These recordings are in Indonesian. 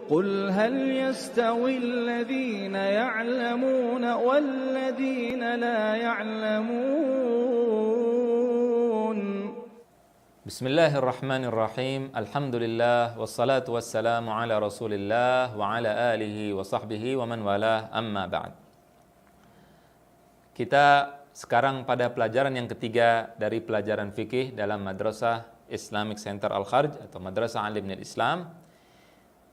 قل هل يستوي الذين يعلمون والذين لا يعلمون. Bismillahirrahmanirrahim. Alhamdulillah wassalatu wassalamu ala Rasulillah wa ala alihi wa sahbihi wa man walah, amma ba'd. Kita sekarang pada pelajaran yang ketiga dari pelajaran fikih dalam Madrasah Islamic Center Al-Kharj atau Madrasah Alimul Islam.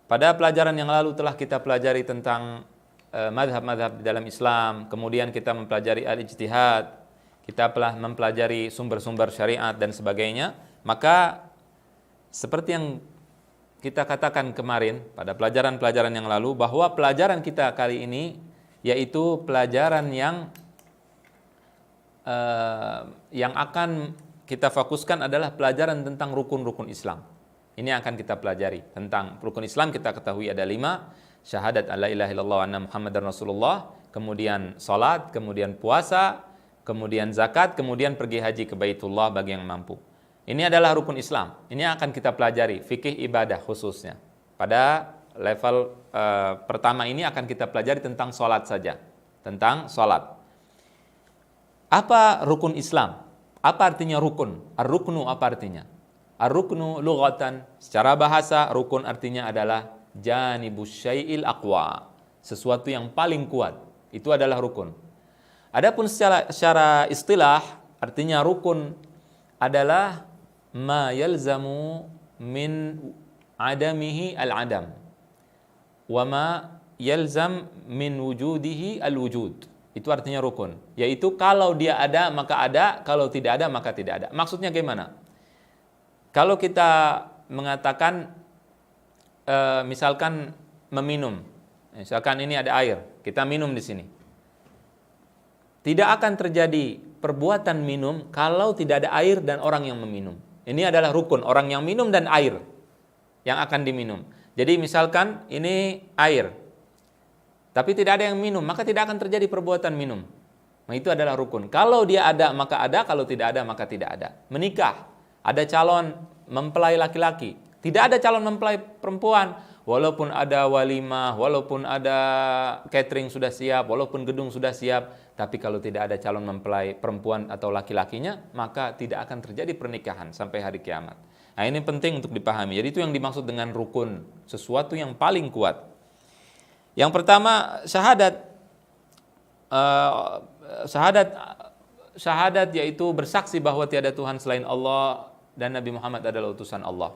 Pada pelajaran yang lalu telah kita pelajari tentang madhab-madhab di dalam Islam, kemudian kita mempelajari al-ijtihad, kita telah mempelajari sumber-sumber syariat dan sebagainya. Maka seperti yang kita katakan kemarin pada pelajaran-pelajaran yang lalu, bahwa pelajaran kita kali ini yaitu pelajaran yang akan kita fokuskan adalah pelajaran tentang rukun-rukun Islam. Ini akan kita pelajari tentang rukun Islam. Kita ketahui ada 5, syahadat alla ilaha illallah wa anna muhammadar rasulullah, kemudian salat, kemudian puasa, kemudian zakat, kemudian pergi haji ke Baitullah bagi yang mampu. Ini adalah rukun Islam. Ini akan kita pelajari fikih ibadah khususnya. Pada level pertama ini akan kita pelajari tentang salat saja, tentang salat. Apa rukun Islam? Apa artinya rukun? Ar-ruknu apa artinya? Ar-ruknu lughatan, secara bahasa rukun artinya adalah janibus syai'il aqwa, sesuatu yang paling kuat. Itu adalah rukun. Adapun secara istilah artinya rukun adalah ma yalzamu min adamihi al-adam wa ma yalzam min wujudihi al-wujud. Itu artinya rukun, yaitu kalau dia ada maka ada, kalau tidak ada maka tidak ada. Maksudnya gimana? Kalau kita mengatakan misalkan meminum, misalkan ini ada air, kita minum di sini. Tidak akan terjadi perbuatan minum kalau tidak ada air dan orang yang meminum. Ini adalah rukun, orang yang minum dan air yang akan diminum. Jadi misalkan ini air, tapi tidak ada yang minum, maka tidak akan terjadi perbuatan minum. Nah, itu adalah rukun. Kalau dia ada maka ada, kalau tidak ada maka tidak ada. Menikah, ada calon mempelai laki-laki, tidak ada calon mempelai perempuan. Walaupun ada walimah, walaupun ada catering sudah siap, walaupun gedung sudah siap, tapi kalau tidak ada calon mempelai perempuan atau laki-lakinya, maka tidak akan terjadi pernikahan sampai hari kiamat. Nah, ini penting untuk dipahami. Jadi itu yang dimaksud dengan rukun, sesuatu yang paling kuat. Yang pertama syahadat. Syahadat yaitu bersaksi bahwa tiada Tuhan selain Allah dan Nabi Muhammad adalah utusan Allah.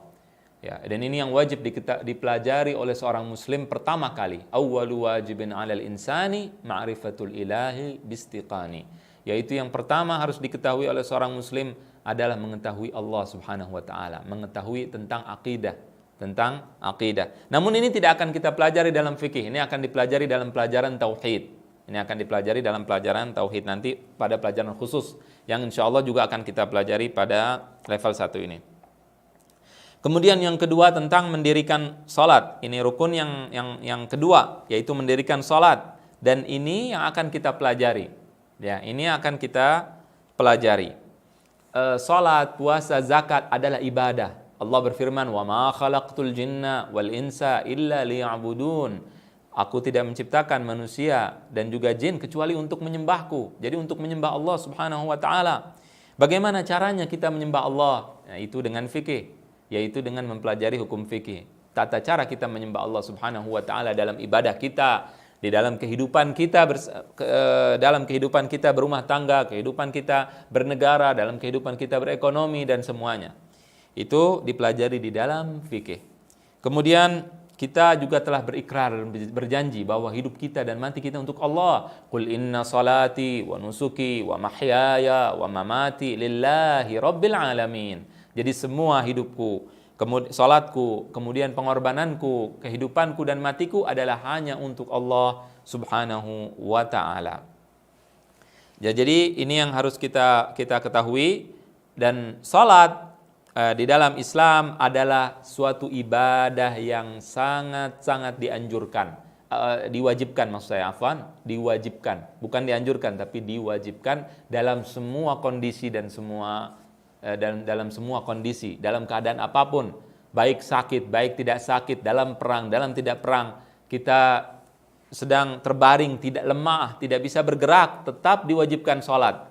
Ya, dan ini yang wajib dipelajari oleh seorang muslim pertama kali. Awwalu wajibin 'alal insani ma'rifatul ilahi bistiqani. Yaitu yang pertama harus diketahui oleh seorang muslim adalah mengetahui Allah Subhanahu wa taala, mengetahui tentang akidah, Namun ini tidak akan kita pelajari dalam fikih, ini akan dipelajari dalam pelajaran tauhid. Ini akan dipelajari dalam pelajaran tauhid nanti pada pelajaran khusus yang insya Allah juga akan kita pelajari pada level 1 ini. Kemudian yang kedua tentang mendirikan salat. Ini rukun yang kedua, yaitu mendirikan salat, dan ini yang akan kita pelajari. Ya, ini akan kita pelajari. Salat, puasa, zakat adalah ibadah. Allah berfirman, "Wa ma khalaqtul jinna wal insa illa liya'budun." Aku tidak menciptakan manusia dan juga jin kecuali untuk menyembahku. Jadi untuk menyembah Allah Subhanahu wa taala. Bagaimana caranya kita menyembah Allah? Nah, itu dengan fikih, yaitu dengan mempelajari hukum fikih. Tata cara kita menyembah Allah Subhanahu wa taala dalam ibadah kita, di dalam kehidupan kita dalam kehidupan kita berumah tangga, kehidupan kita bernegara, dalam kehidupan kita berekonomi dan semuanya. Itu dipelajari di dalam fikih. Kemudian kita juga telah berikrar dan berjanji bahwa hidup kita dan mati kita untuk Allah. Qul inna salati wa nusuki wa mahyaya wa mamati lillahi rabbil alamin. Jadi semua hidupku, salatku, kemudian pengorbananku, kehidupanku dan matiku adalah hanya untuk Allah Subhanahu wa taala. Ya, jadi ini yang harus kita ketahui, dan salat di dalam Islam adalah suatu ibadah yang sangat-sangat dianjurkan, diwajibkan, maksud saya, diwajibkan, bukan dianjurkan tapi diwajibkan dalam semua kondisi dan dalam semua kondisi, dalam keadaan apapun. baik sakit, baik tidak sakit, dalam perang, dalam tidak perang, kita sedang terbaring, tidak lemah, tidak bisa bergerak, tetap diwajibkan sholat.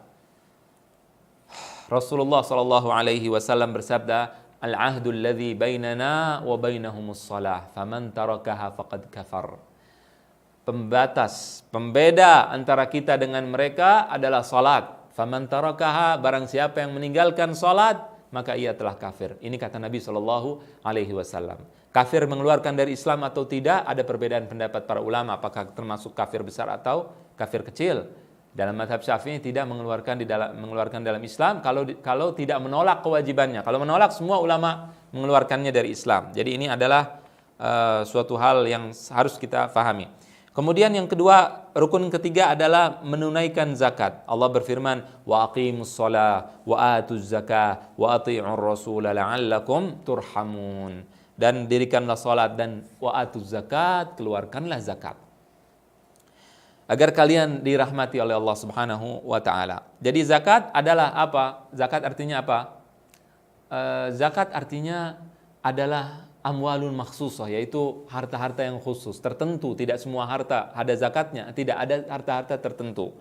Rasulullah sallallahu alaihi wasallam bersabda, "Al-'ahdu alladhi bainana wa bainahumus shalah, faman tarakaha faqad kafar." Pembatas, pembeda antara kita dengan mereka adalah salat. Faman tarakaha, barang siapa yang meninggalkan salat, maka ia telah kafir. Ini kata Nabi sallallahu alaihi wasallam. Kafir mengeluarkan dari Islam atau tidak, ada perbedaan pendapat para ulama, apakah termasuk kafir besar atau kafir kecil. Dalam mazhab Syafi'i tidak mengeluarkan dalam Islam kalau tidak menolak kewajibannya. Kalau menolak, semua ulama mengeluarkannya dari Islam. Jadi ini adalah suatu hal yang harus kita fahami. Kemudian yang kedua, rukun ketiga adalah menunaikan zakat. Allah berfirman, wa aqimus shalah wa atuz zakah wa athi'ur rasul la'allakum turhamun. Dan dirikanlah salat dan wa atuz zakat, keluarkanlah zakat, agar kalian dirahmati oleh Allah Subhanahu wa taala. Jadi zakat adalah apa? Zakat artinya apa? Zakat artinya adalah amwalun makhsusah, yaitu harta-harta yang khusus, tertentu. Tidak semua harta ada zakatnya, tidak ada harta-harta tertentu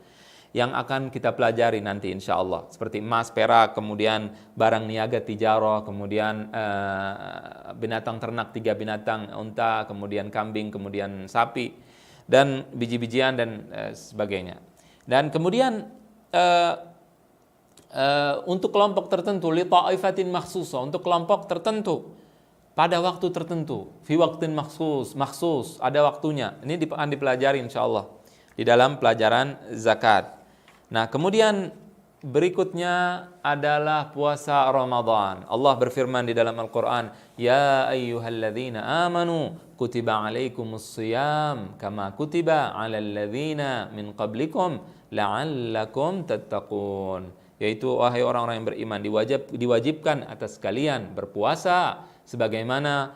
yang akan kita pelajari nanti insya Allah, seperti emas, perak, kemudian barang niaga tijarah, kemudian binatang ternak, 3 binatang, unta, kemudian kambing, kemudian sapi, dan biji-bijian dan sebagainya. Dan kemudian untuk kelompok tertentu, li ta'ifatin makhsusah, untuk kelompok tertentu pada waktu tertentu, fi waqtin maksus, ada waktunya. Ini akan dipelajari insyaallah di dalam pelajaran zakat. Nah, kemudian berikutnya adalah puasa Ramadan. Allah berfirman di dalam Al-Qur'an, ya ayyuhalladzina amanu kutiba alaikumus shiyam kama kutiba alal ladzina min qablikum la'allakum tattaqun. Yaitu wahai orang-orang yang beriman, diwajibkan atas kalian berpuasa sebagaimana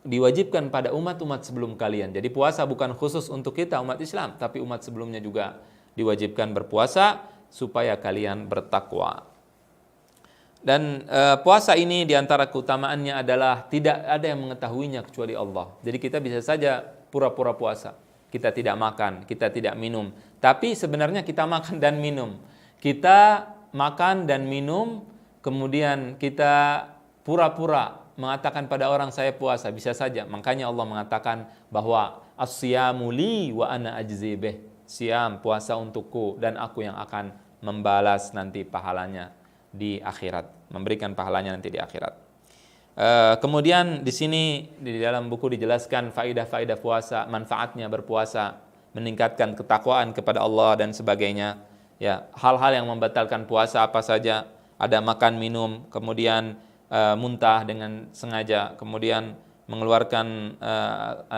diwajibkan pada umat-umat sebelum kalian. Jadi puasa bukan khusus untuk kita umat Islam, tapi umat sebelumnya juga diwajibkan berpuasa supaya kalian bertakwa. Dan puasa ini diantara keutamaannya adalah tidak ada yang mengetahuinya kecuali Allah. Jadi kita bisa saja pura-pura puasa, kita tidak makan, kita tidak minum, tapi sebenarnya kita makan dan minum. Kita makan dan minum, kemudian kita pura-pura mengatakan pada orang saya puasa, bisa saja. Makanya Allah mengatakan bahwa as-siyamu li wa ana ajzi bih. Siam, puasa untukku dan aku yang akan membalas nanti pahalanya di akhirat, memberikan pahalanya nanti di akhirat. Kemudian di sini di dalam buku dijelaskan faidah-faidah puasa, manfaatnya berpuasa, meningkatkan ketakwaan kepada Allah dan sebagainya. Ya, hal-hal yang membatalkan puasa apa saja? Ada makan, minum, kemudian muntah dengan sengaja, kemudian mengeluarkan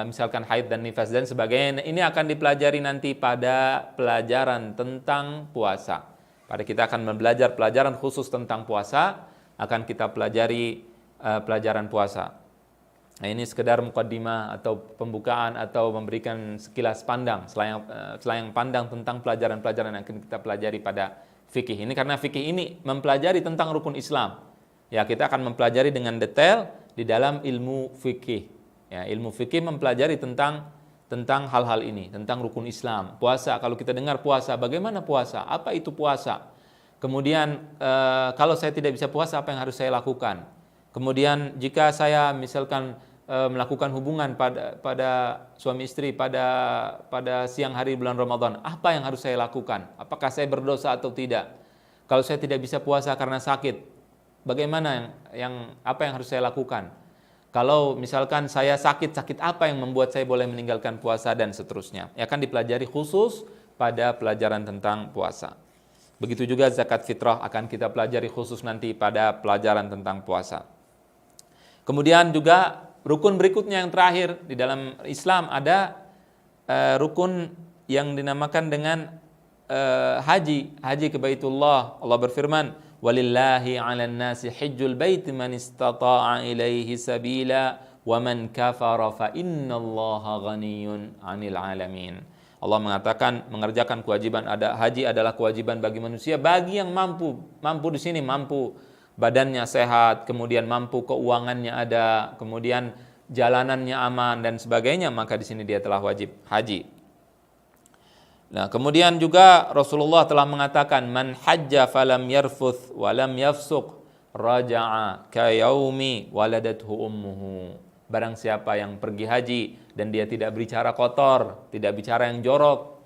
misalkan haid dan nifas dan sebagainya. Ini akan dipelajari nanti pada pelajaran tentang puasa. Pada kita akan belajar pelajaran khusus tentang puasa, akan kita pelajari pelajaran puasa. Nah, ini sekedar mukaddimah atau pembukaan atau memberikan sekilas pandang, selayang pandang tentang pelajaran-pelajaran yang akan kita pelajari pada fikih ini, karena fikih ini mempelajari tentang rukun Islam. Ya, kita akan mempelajari dengan detail di dalam ilmu fikih. Ya, ilmu fikih mempelajari tentang hal-hal ini, tentang rukun Islam. Puasa, kalau kita dengar puasa, bagaimana puasa? Apa itu puasa? Kemudian kalau saya tidak bisa puasa, apa yang harus saya lakukan? Kemudian jika saya misalkan melakukan hubungan pada suami istri pada siang hari bulan Ramadan, apa yang harus saya lakukan? Apakah saya berdosa atau tidak? Kalau saya tidak bisa puasa karena sakit, bagaimana apa yang harus saya lakukan? Kalau misalkan saya sakit apa yang membuat saya boleh meninggalkan puasa dan seterusnya. Ya, akan dipelajari khusus pada pelajaran tentang puasa. Begitu juga zakat fitrah akan kita pelajari khusus nanti pada pelajaran tentang puasa. Kemudian juga rukun berikutnya yang terakhir di dalam Islam ada rukun yang dinamakan dengan haji ke Baitullah. Allah berfirman, walillahi 'alan nasi hajjul baiti man istata'a ilaihi sabila wa man kafara fa innallaha ghaniyyun 'anil 'alamin. Allah mengatakan mengerjakan kewajiban haji adalah kewajiban bagi manusia, bagi yang mampu di sini mampu badannya sehat, kemudian mampu keuangannya ada, kemudian jalanannya aman dan sebagainya, maka di sini dia telah wajib haji. Nah, kemudian juga Rasulullah telah mengatakan, man hajja falam yarfuth walam yafsuq raja'a kayaumi waladathu ummuhu. Barang siapa yang pergi haji dan dia tidak berbicara kotor, tidak bicara yang jorok,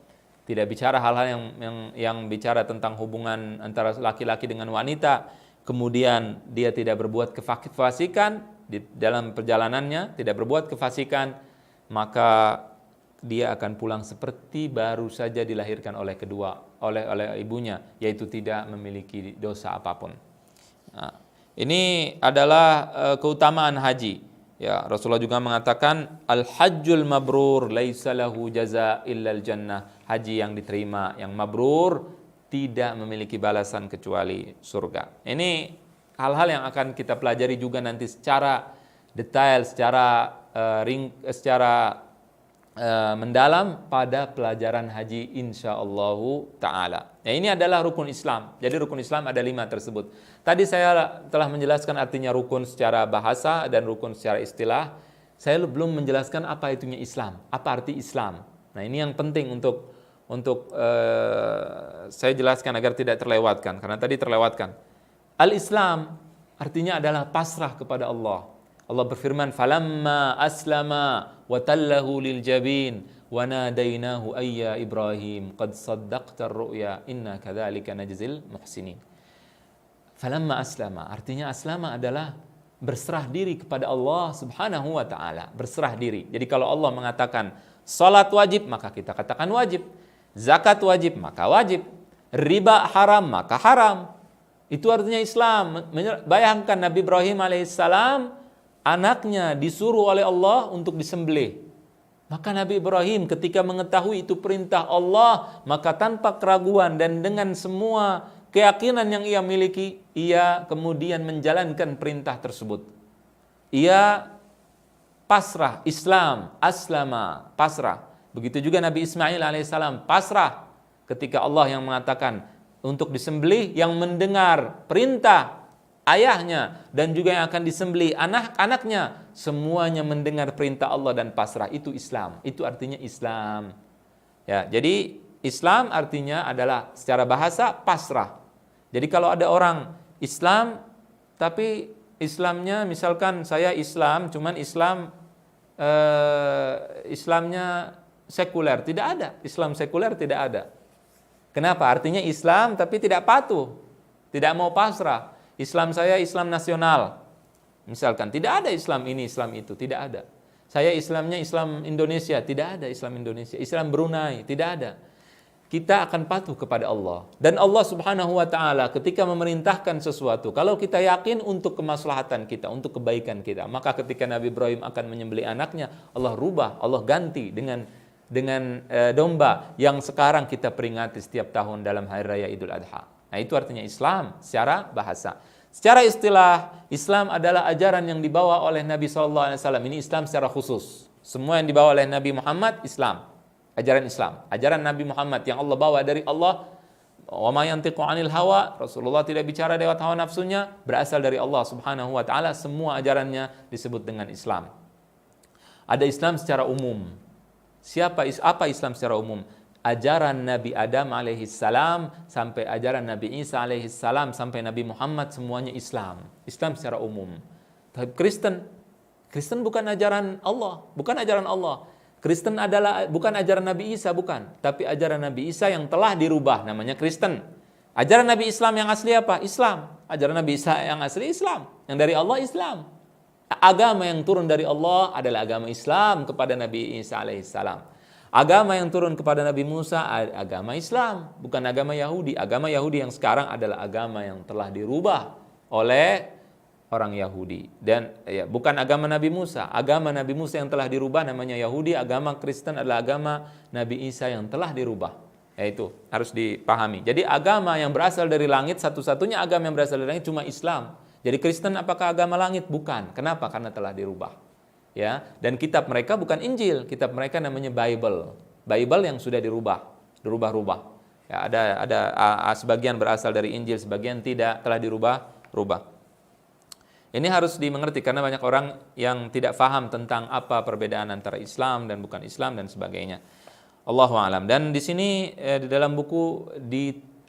tidak bicara hal-hal yang bicara tentang hubungan antara laki-laki dengan wanita, kemudian dia tidak berbuat kefasikan di dalam perjalanannya, tidak berbuat kefasikan, maka dia akan pulang seperti baru saja dilahirkan oleh ibunya, yaitu tidak memiliki dosa apapun. Nah, ini adalah keutamaan haji. Ya, Rasulullah juga mengatakan al-hajjul mabrur laisa lahu jaza illal jannah. Haji yang diterima, yang mabrur, tidak memiliki balasan kecuali surga. Ini hal-hal yang akan kita pelajari juga nanti secara detail, secara mendalam pada pelajaran haji insyaallah ta'ala. Nah, ini adalah rukun Islam. Jadi rukun Islam ada 5 tersebut. Tadi saya telah menjelaskan artinya rukun secara bahasa dan rukun secara istilah. Saya belum menjelaskan apa itunya Islam, apa arti Islam. Nah, ini yang penting untuk saya jelaskan agar tidak terlewatkan, karena tadi terlewatkan. Al-Islam artinya adalah pasrah kepada Allah. Allah berfirman, falamma aslama wa tallahu lil jabin wa nadainahu ayya Ibrahim qad saddaqta ar-ru'ya inna kadzalika najzil muhsinin. Falamma aslama, artinya aslama adalah berserah diri kepada Allah Subhanahu wa taala, berserah diri. Jadi kalau Allah mengatakan salat wajib, maka kita katakan wajib. Zakat wajib, maka wajib. Riba haram, maka haram. Itu artinya Islam. Bayangkan Nabi Ibrahim alaihissalam, anaknya disuruh oleh Allah untuk disembelih. Maka Nabi Ibrahim ketika mengetahui itu perintah Allah, maka tanpa keraguan dan dengan semua keyakinan yang ia miliki, ia kemudian menjalankan perintah tersebut. Ia pasrah, Islam, aslama, pasrah. Begitu juga Nabi Ismail alaihissalam, pasrah ketika Allah yang mengatakan untuk disembelih, yang mendengar perintah ayahnya dan juga yang akan disembelih anak-anaknya, semuanya mendengar perintah Allah dan pasrah. Itu Islam. Itu artinya Islam. Ya, jadi Islam artinya adalah secara bahasa pasrah. Jadi kalau ada orang Islam tapi Islamnya misalkan saya Islam, cuman Islamnya sekuler, tidak ada. Islam sekuler tidak ada. Kenapa? Artinya Islam tapi tidak patuh, tidak mau pasrah. Islam saya Islam nasional. Misalkan tidak ada Islam ini, Islam itu, tidak ada. Saya Islamnya Islam Indonesia, tidak ada Islam Indonesia. Islam Brunei, tidak ada. Kita akan patuh kepada Allah. Dan Allah Subhanahu wa taala ketika memerintahkan sesuatu, kalau kita yakin untuk kemaslahatan kita, untuk kebaikan kita, maka ketika Nabi Ibrahim akan menyembelih anaknya, Allah rubah, Allah ganti dengan domba yang sekarang kita peringati setiap tahun dalam hari raya Idul Adha. Nah, itu artinya Islam secara bahasa. Secara istilah, Islam adalah ajaran yang dibawa oleh Nabi SAW. Ini Islam secara khusus. Semua yang dibawa oleh Nabi Muhammad, Islam. Ajaran Islam. Ajaran Nabi Muhammad yang Allah bawa dari Allah. Wa ma yantiqu 'anil hawa. Rasulullah tidak bicara lewat hawa nafsunya. Berasal dari Allah Subhanahu wa ta'ala. Semua ajarannya disebut dengan Islam. Ada Islam secara umum. Apa Islam secara umum? Ajaran Nabi Adam alaihissalam sampai ajaran Nabi Isa alaihissalam sampai Nabi Muhammad, semuanya Islam. Islam secara umum. Tapi Kristen bukan ajaran Allah, bukan ajaran Allah. Kristen adalah bukan ajaran Nabi Isa, bukan, tapi ajaran Nabi Isa yang telah dirubah, namanya Kristen. Ajaran Nabi Islam yang asli apa? Islam. Ajaran Nabi Isa yang asli Islam, yang dari Allah Islam. Agama yang turun dari Allah adalah agama Islam kepada Nabi Isa alaihissalam. Agama yang turun kepada Nabi Musa agama Islam, bukan agama Yahudi. Agama Yahudi yang sekarang adalah agama yang telah dirubah oleh orang Yahudi. Dan ya, bukan agama Nabi Musa. Agama Nabi Musa yang telah dirubah namanya Yahudi. Agama Kristen adalah agama Nabi Isa yang telah dirubah. Yaitu harus dipahami. Jadi agama yang berasal dari langit, satu-satunya agama yang berasal dari langit cuma Islam. Jadi Kristen apakah agama langit? Bukan. Kenapa? Karena telah dirubah. Ya, dan kitab mereka bukan Injil, kitab mereka namanya Bible. Bible yang sudah dirubah-rubah. Ya, ada sebagian berasal dari Injil, sebagian tidak, telah dirubah. Ini harus dimengerti karena banyak orang yang tidak paham tentang apa perbedaan antara Islam dan bukan Islam dan sebagainya. Allahu a'lam. Dan di sini di dalam buku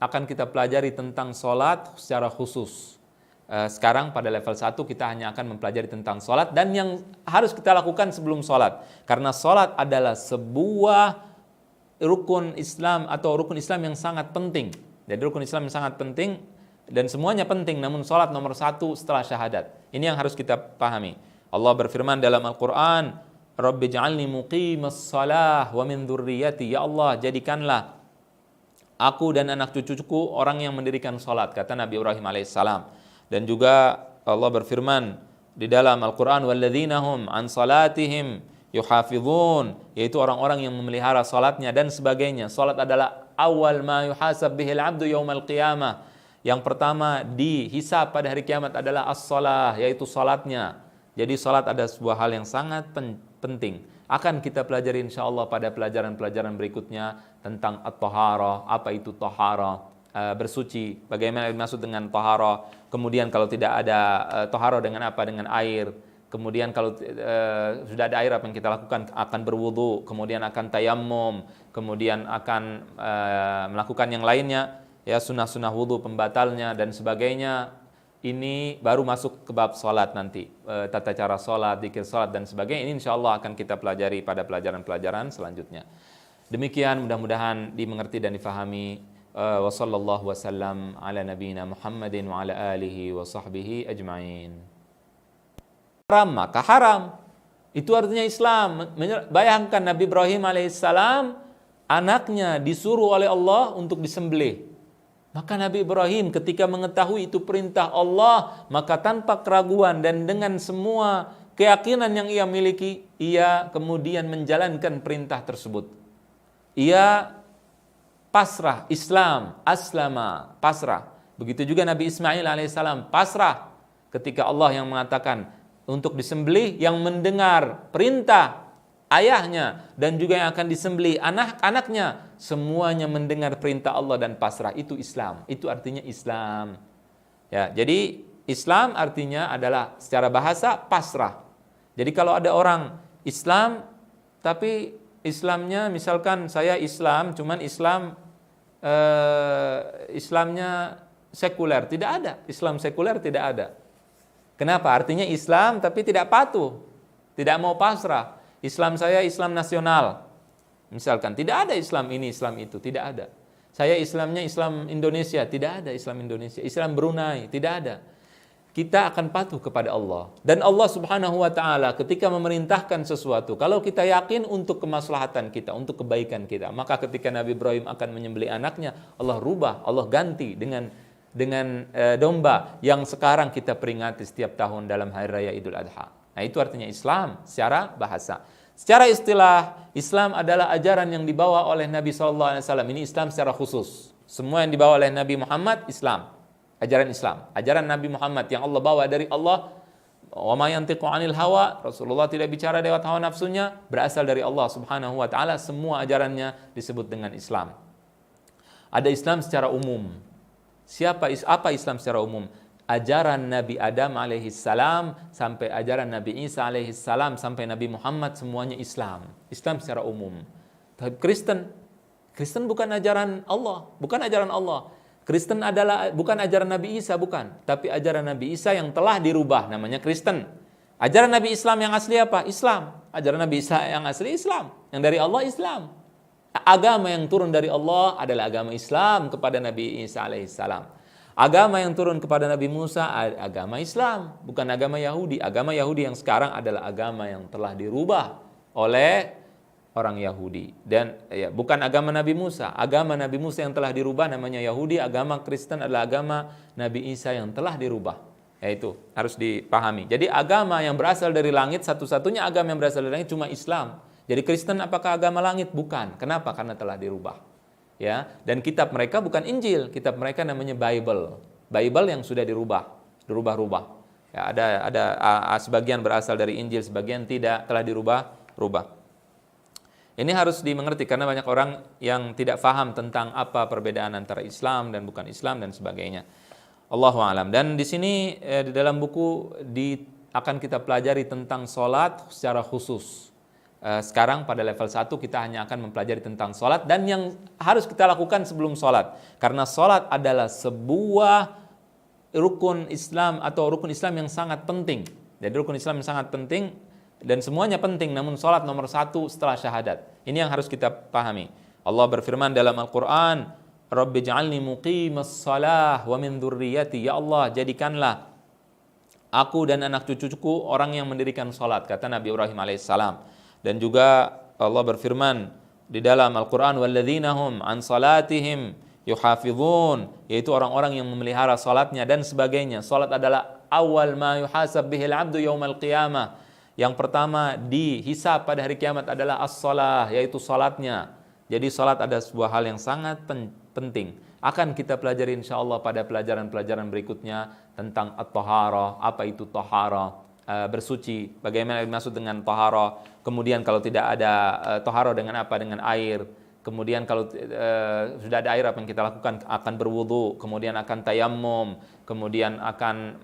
akan kita pelajari tentang sholat secara khusus. Sekarang pada level 1 kita hanya akan mempelajari tentang sholat dan yang harus kita lakukan sebelum sholat. Karena sholat adalah sebuah rukun Islam atau rukun Islam yang sangat penting. Jadi rukun Islam yang sangat penting dan semuanya penting, namun sholat nomor 1 setelah syahadat. Ini yang harus kita pahami. Allah berfirman dalam Al-Quran, Rabbi ja'alni muqimas salah wa min dzurriyyati. Ya Allah, jadikanlah aku dan anak cucuku orang yang mendirikan sholat, kata Nabi Ibrahim alaihissalam. Dan juga Allah berfirman di dalam Al-Quran, walladzina hum an salatihim yuhafizun, yaitu orang-orang yang memelihara sholatnya dan sebagainya. Sholat adalah awal ma yuhasab bihil abdu yaumal qiyamah. Yang pertama dihisab pada hari kiamat adalah as-shalah, yaitu salatnya. Jadi salat ada sebuah hal yang sangat penting. Akan kita pelajari insyaallah pada pelajaran-pelajaran berikutnya tentang at-taharah, apa itu taharah, bersuci, bagaimana dimaksud dengan taharah. Kemudian kalau tidak ada taharah dengan apa? Dengan air. Kemudian kalau sudah ada air apa yang kita lakukan? Akan berwudu, kemudian akan tayammum, kemudian akan melakukan yang lainnya. Ya, sunnah-sunnah wudhu pembatalnya dan sebagainya. Ini baru masuk ke bab sholat nanti, tata cara sholat, dzikir sholat dan sebagainya. Ini insya Allah akan kita pelajari pada pelajaran-pelajaran selanjutnya. Demikian, mudah-mudahan dimengerti dan difahami. Wa sallallahu wasallam ala nabiyina Muhammadin wa ala alihi wa sahbihi ajma'in. Haram, maka haram. Itu artinya Islam. Bayangkan Nabi Ibrahim alaihissalam, anaknya disuruh oleh Allah untuk disembelih. Maka Nabi Ibrahim ketika mengetahui itu perintah Allah, maka tanpa keraguan dan dengan semua keyakinan yang ia miliki, ia kemudian menjalankan perintah tersebut. Ia pasrah, Islam, aslama, pasrah. Begitu juga Nabi Ismail alaihissalam pasrah ketika Allah yang mengatakan untuk disembelih, yang mendengar perintah ayahnya dan juga yang akan disembelih anak-anaknya, semuanya mendengar perintah Allah dan pasrah. Itu Islam. Itu artinya Islam. Ya, jadi Islam artinya adalah secara bahasa pasrah. Jadi kalau ada orang Islam tapi Islamnya misalkan saya Islam, cuman Islamnya sekuler, tidak ada. Islam sekuler tidak ada. Kenapa? Artinya Islam tapi tidak patuh, tidak mau pasrah. Islam saya Islam nasional. Misalkan tidak ada Islam ini, Islam itu, tidak ada. Saya Islamnya Islam Indonesia, tidak ada Islam Indonesia. Islam Brunei, tidak ada. Kita akan patuh kepada Allah. Dan Allah Subhanahu wa taala ketika memerintahkan sesuatu, kalau kita yakin untuk kemaslahatan kita, untuk kebaikan kita, maka ketika Nabi Ibrahim akan menyembelih anaknya, Allah rubah, Allah ganti dengan domba yang sekarang kita peringati setiap tahun dalam hari raya Idul Adha. Nah, itu artinya Islam secara bahasa. Secara istilah, Islam adalah ajaran yang dibawa oleh Nabi SAW. Ini Islam secara khusus. Semua yang dibawa oleh Nabi Muhammad, Islam. Ajaran Islam. Ajaran Nabi Muhammad yang Allah bawa dari Allah. Wa ma yantiqu 'anil hawa. Rasulullah tidak bicara lewat hawa nafsunya. Berasal dari Allah Subhanahu wa ta'ala. Semua ajarannya disebut dengan Islam. Ada Islam secara umum. Apa Islam secara umum? Ajaran Nabi Adam alaihissalam sampai ajaran Nabi Isa alaihissalam sampai Nabi Muhammad, semuanya Islam. Islam secara umum. Tapi Kristen bukan ajaran Allah, bukan ajaran Allah. Kristen adalah bukan ajaran Nabi Isa, bukan, tapi ajaran Nabi Isa yang telah dirubah, namanya Kristen. Ajaran Nabi Islam yang asli apa? Islam. Ajaran Nabi Isa yang asli Islam, yang dari Allah Islam. Agama yang turun dari Allah adalah agama Islam kepada Nabi Isa alaihissalam. Agama yang turun kepada Nabi Musa agama Islam, bukan agama Yahudi. Agama Yahudi yang sekarang adalah agama yang telah dirubah oleh orang Yahudi. Dan ya, bukan agama Nabi Musa. Agama Nabi Musa yang telah dirubah namanya Yahudi. Agama Kristen adalah agama Nabi Isa yang telah dirubah. Yaitu harus dipahami. Jadi agama yang berasal dari langit, satu-satunya agama yang berasal dari langit cuma Islam. Jadi Kristen apakah agama langit? Bukan. Kenapa? Karena telah dirubah. Ya, dan kitab mereka bukan Injil, kitab mereka namanya Bible. Bible yang sudah dirubah-rubah. Ya, ada sebagian berasal dari Injil, sebagian tidak, telah dirubah-rubah. Ini harus dimengerti karena banyak orang yang tidak paham tentang apa perbedaan antara Islam dan bukan Islam dan sebagainya. Allahu a'lam. Dan di sini di dalam buku akan kita pelajari tentang sholat secara khusus. Sekarang pada level 1 kita hanya akan mempelajari tentang sholat dan yang harus kita lakukan sebelum sholat. Karena sholat adalah sebuah rukun Islam atau rukun Islam yang sangat penting. Jadi rukun Islam yang sangat penting dan semuanya penting, namun sholat nomor 1 setelah syahadat. Ini yang harus kita pahami. Allah berfirman dalam Al-Quran, Rabbi ja'alni muqimas salah wa min dzurriyyati. Ya Allah, jadikanlah aku dan anak cucuku orang yang mendirikan salat, kata Nabi Ibrahim alaihissalam. Dan juga Allah berfirman di dalam Al-Quran, walladzina hum an salatihim yuhafizun, yaitu orang-orang yang memelihara salatnya dan sebagainya. Salat adalah awal ma yuhasab bihil abdu yaumal qiyamah. Yang pertama dihisab pada hari kiamat adalah as-salah, yaitu salatnya. Jadi salat ada sebuah hal yang sangat penting. Akan kita pelajari insyaallah pada pelajaran-pelajaran berikutnya tentang at-taharah, apa itu taharah, bersuci, bagaimana dimaksud dengan taharah. Kemudian kalau tidak ada taharah dengan apa? Dengan air. Kemudian kalau sudah ada air apa yang kita lakukan? Akan berwudu, kemudian akan tayammum, kemudian akan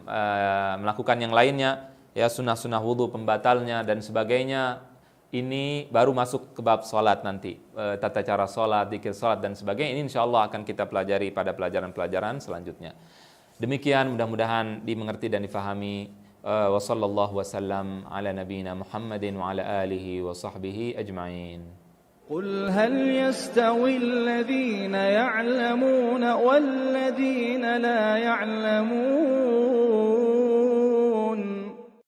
melakukan yang lainnya, ya sunnah-sunnah wudu pembatalnya dan sebagainya. Ini baru masuk ke bab salat nanti, tata cara salat, zikir salat dan sebagainya. Ini insyaallah akan kita pelajari pada pelajaran-pelajaran selanjutnya. Demikian, mudah-mudahan dimengerti dan difahami. Wa sallallahu wasallam ala nabiyyina Muhammadin wa ala alihi wa sahbihi ajma'in. قل هل يستوي الذين يعلمون والذين لا يعلمون